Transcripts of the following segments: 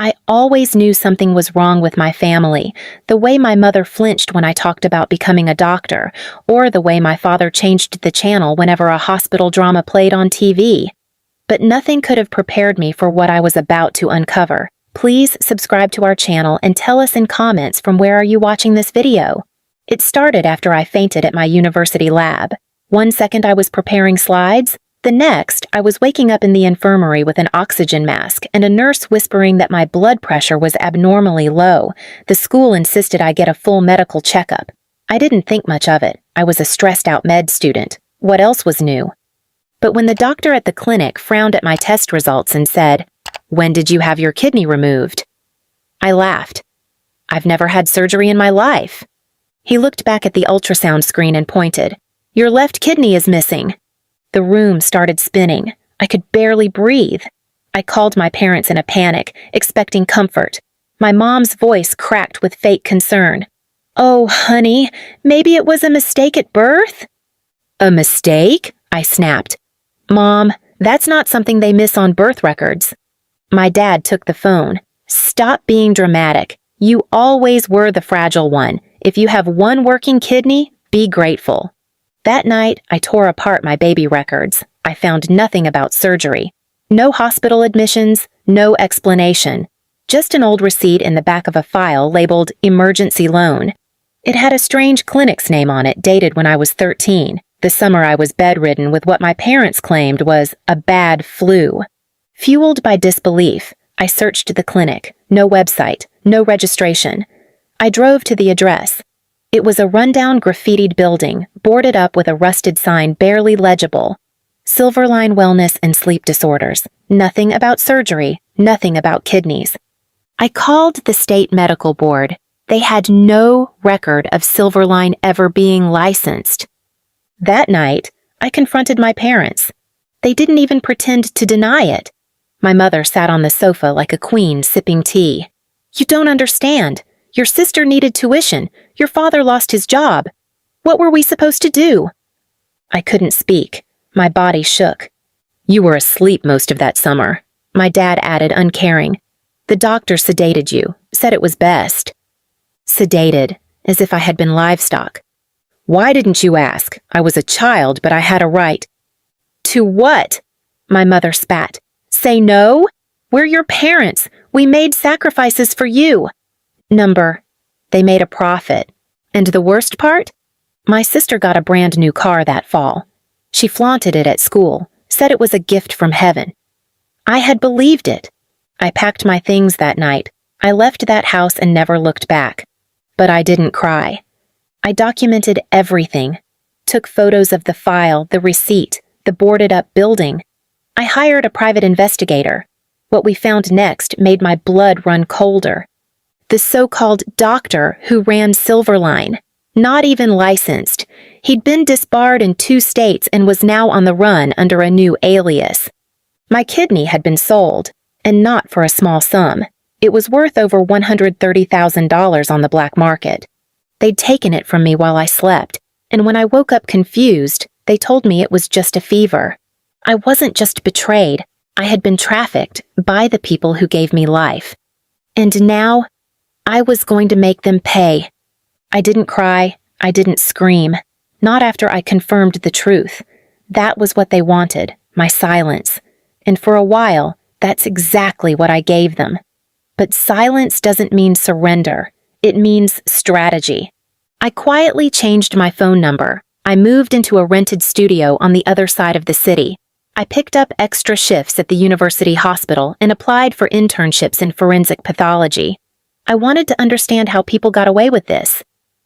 I always knew something was wrong with my family, the way my mother flinched when I talked about becoming a doctor, or the way my father changed the channel whenever a hospital drama played on TV. But nothing could have prepared me for what I was about to uncover. Please subscribe to our channel and tell us in comments from where are you watching this video. It started after I fainted at my university lab. One second I was preparing slides, the next I was waking up in the infirmary with an oxygen mask and a nurse whispering that my blood pressure was abnormally low. The school insisted I get a full medical checkup. I didn't think much of it. I was a stressed-out med student. What else was new? But when the doctor at the clinic frowned at my test results and said, "When did you have your kidney removed?" I laughed. "I've never had surgery in my life." He looked back at the ultrasound screen and pointed. "Your left kidney is missing." The room started spinning. I could barely breathe. I called my parents in a panic, expecting comfort. My mom's voice cracked with fake concern. "Oh, honey, maybe it was a mistake at birth?" "A mistake?" I snapped. "Mom, that's not something they miss on birth records." My dad took the phone. "Stop being dramatic. You always were the fragile one. If you have one working kidney, be grateful." That night, I tore apart my baby records. I found nothing about surgery. No hospital admissions, no explanation. Just an old receipt in the back of a file labeled emergency loan. It had a strange clinic's name on it, dated when I was 13, the summer I was bedridden with what my parents claimed was a bad flu. Fueled by disbelief, I searched the clinic. No website, no registration. I drove to the address. It was a rundown graffitied building, boarded up with a rusted sign barely legible. Silverline Wellness and Sleep Disorders. Nothing about surgery, nothing about kidneys. I called the state medical board. They had no record of Silverline ever being licensed. That night, I confronted my parents. They didn't even pretend to deny it. My mother sat on the sofa like a queen sipping tea. "You don't understand. Your sister needed tuition. Your father lost his job. What were we supposed to do?" I couldn't speak. My body shook. "You were asleep most of that summer," my dad added, uncaring. "The doctor sedated you, said it was best." Sedated, as if I had been livestock. "Why didn't you ask? I was a child, but I had a right." "To what?" My mother spat. "Say no? We're your parents. We made sacrifices for you." They made a profit. And the worst part? My sister got a brand new car that fall. She flaunted it at school, said it was a gift from heaven. I had believed it. I packed my things that night. I left that house and never looked back. But I didn't cry. I documented everything. Took photos of the file, the receipt, the boarded-up building. I hired a private investigator. What we found next made my blood run colder. The so-called doctor who ran Silverline, not even licensed. He'd been disbarred in 2 states and was now on the run under a new alias. My kidney had been sold, and not for a small sum. It was worth over $130,000 on the black market. They'd taken it from me while I slept, and when I woke up confused, they told me it was just a fever. I wasn't just betrayed. I had been trafficked by the people who gave me life. And now, I was going to make them pay. I didn't cry. I didn't scream. Not after I confirmed the truth. That was what they wanted, my silence. And for a while, that's exactly what I gave them. But silence doesn't mean surrender. It means strategy. I quietly changed my phone number. I moved into a rented studio on the other side of the city. I picked up extra shifts at the university hospital and applied for internships in forensic pathology. I wanted to understand how people got away with this.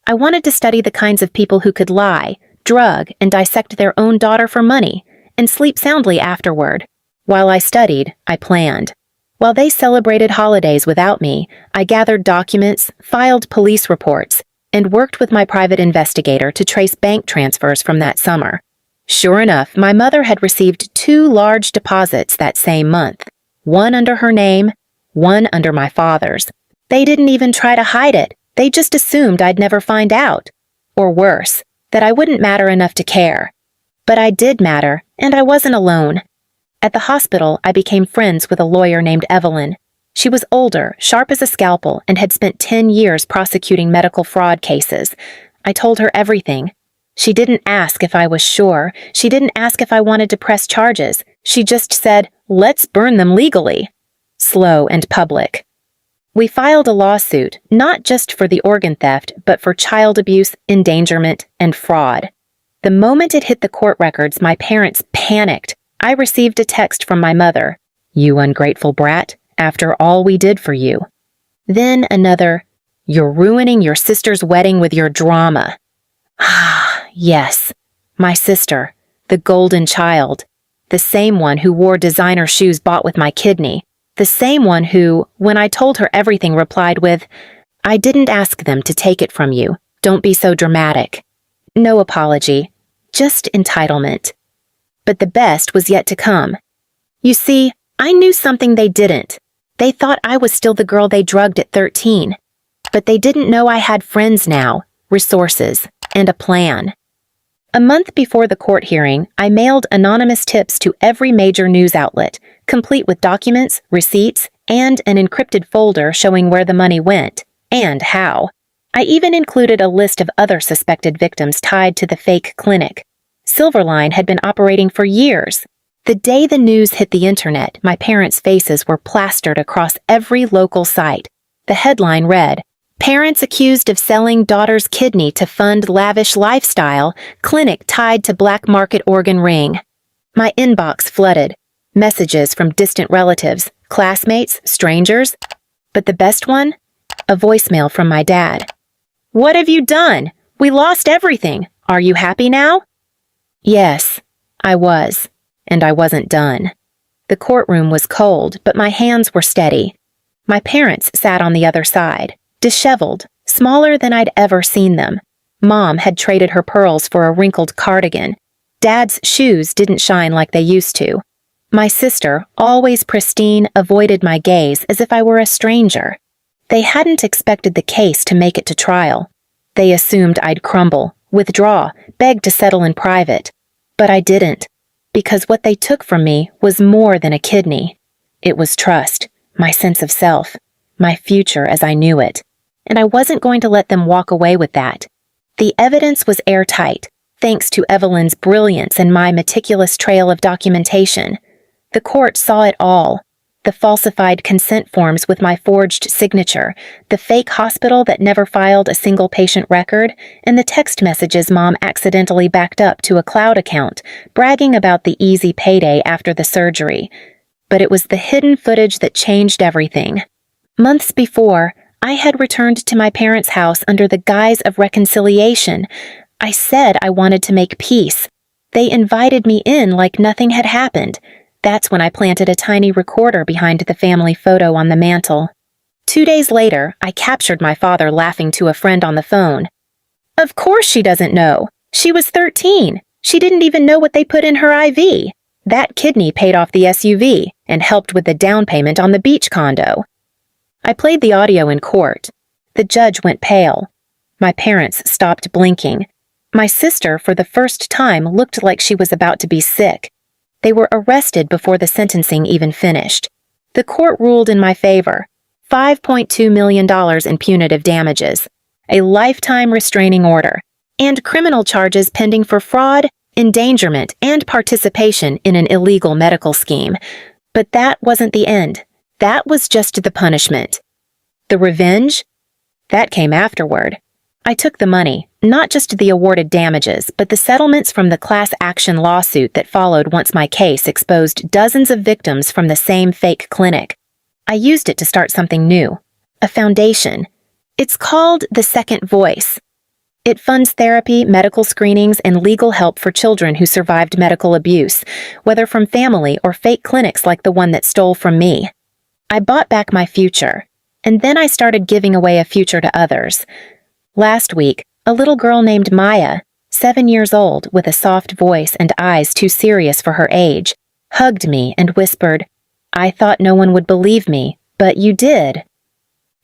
I wanted to study the kinds of people who could lie, drug, and dissect their own daughter for money, and sleep soundly afterward. While I studied, I planned. While they celebrated holidays without me, I gathered documents, filed police reports, and worked with my private investigator to trace bank transfers from that summer. Sure enough, my mother had received 2 large deposits that same month, one under her name, one under my father's. They didn't even try to hide it. They just assumed I'd never find out. Or worse, that I wouldn't matter enough to care. But I did matter, and I wasn't alone. At the hospital, I became friends with a lawyer named Evelyn. She was older, sharp as a scalpel, and had spent 10 years prosecuting medical fraud cases. I told her everything. She didn't ask if I was sure. She didn't ask if I wanted to press charges. She just said, "Let's burn them legally." Slow and public. We filed a lawsuit, not just for the organ theft, but for child abuse, endangerment, and fraud. The moment it hit the court records, my parents panicked. I received a text from my mother. "You ungrateful brat, after all we did for you." Then another, "You're ruining your sister's wedding with your drama." Ah, yes, my sister, the golden child, the same one who wore designer shoes bought with my kidney, the same one who, when I told her everything, replied with, "I didn't ask them to take it from you. Don't be so dramatic." No apology, just entitlement. But the best was yet to come. You see, I knew something they didn't. They thought I was still the girl they drugged at 13. But they didn't know I had friends now, resources, and a plan. A month before the court hearing, I mailed anonymous tips to every major news outlet, complete with documents, receipts, and an encrypted folder showing where the money went, and how. I even included a list of other suspected victims tied to the fake clinic. Silverline had been operating for years. The day the news hit the internet, my parents' faces were plastered across every local site. The headline read, "Parents accused of selling daughter's kidney to fund lavish lifestyle, clinic tied to black market organ ring." My inbox flooded. Messages from distant relatives, classmates, strangers. But the best one? A voicemail from my dad. "What have you done? We lost everything. Are you happy now?" Yes, I was, and I wasn't done. The courtroom was cold, but my hands were steady. My parents sat on the other side. Disheveled, smaller than I'd ever seen them. Mom had traded her pearls for a wrinkled cardigan. Dad's shoes didn't shine like they used to. My sister, always pristine, avoided my gaze as if I were a stranger. They hadn't expected the case to make it to trial. They assumed I'd crumble, withdraw, beg to settle in private. But I didn't, because what they took from me was more than a kidney. It was trust, my sense of self, my future as I knew it. And I wasn't going to let them walk away with that. The evidence was airtight, thanks to Evelyn's brilliance and my meticulous trail of documentation. The court saw it all. The falsified consent forms with my forged signature, the fake hospital that never filed a single patient record, and the text messages Mom accidentally backed up to a cloud account, bragging about the easy payday after the surgery. But it was the hidden footage that changed everything. Months before, I had returned to my parents' house under the guise of reconciliation. I said I wanted to make peace. They invited me in like nothing had happened. That's when I planted a tiny recorder behind the family photo on the mantel. 2 days later, I captured my father laughing to a friend on the phone. "Of course she doesn't know. She was 13. She didn't even know what they put in her IV. That kidney paid off the SUV and helped with the down payment on the beach condo." I played the audio in court. The judge went pale. My parents stopped blinking. My sister, for the first time, looked like she was about to be sick. They were arrested before the sentencing even finished. The court ruled in my favor. $5.2 million in punitive damages, a lifetime restraining order, and criminal charges pending for fraud, endangerment, and participation in an illegal medical scheme. But that wasn't the end. That was just the punishment. The revenge? That came afterward. I took the money, not just the awarded damages, but the settlements from the class action lawsuit that followed once my case exposed dozens of victims from the same fake clinic. I used it to start something new, a foundation. It's called The Second Voice. It funds therapy, medical screenings, and legal help for children who survived medical abuse, whether from family or fake clinics like the one that stole from me. I bought back my future, and then I started giving away a future to others. Last week, a little girl named Maya, 7 years old with a soft voice and eyes too serious for her age, hugged me and whispered, "I thought no one would believe me, but you did."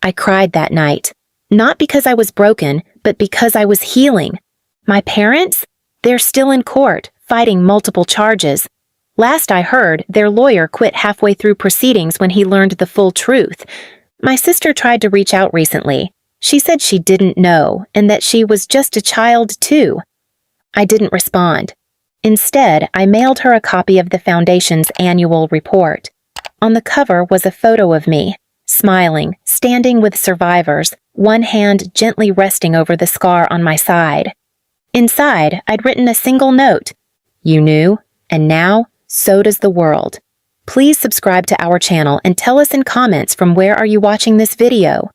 I cried that night, not because I was broken, but because I was healing. My parents? They're still in court, fighting multiple charges. Last I heard, their lawyer quit halfway through proceedings when he learned the full truth. My sister tried to reach out recently. She said she didn't know, and that she was just a child too. I didn't respond. Instead, I mailed her a copy of the Foundation's annual report. On the cover was a photo of me, smiling, standing with survivors, one hand gently resting over the scar on my side. Inside, I'd written a single note. You knew, and now, so does the world. Please subscribe to our channel and tell us in comments from where are you watching this video.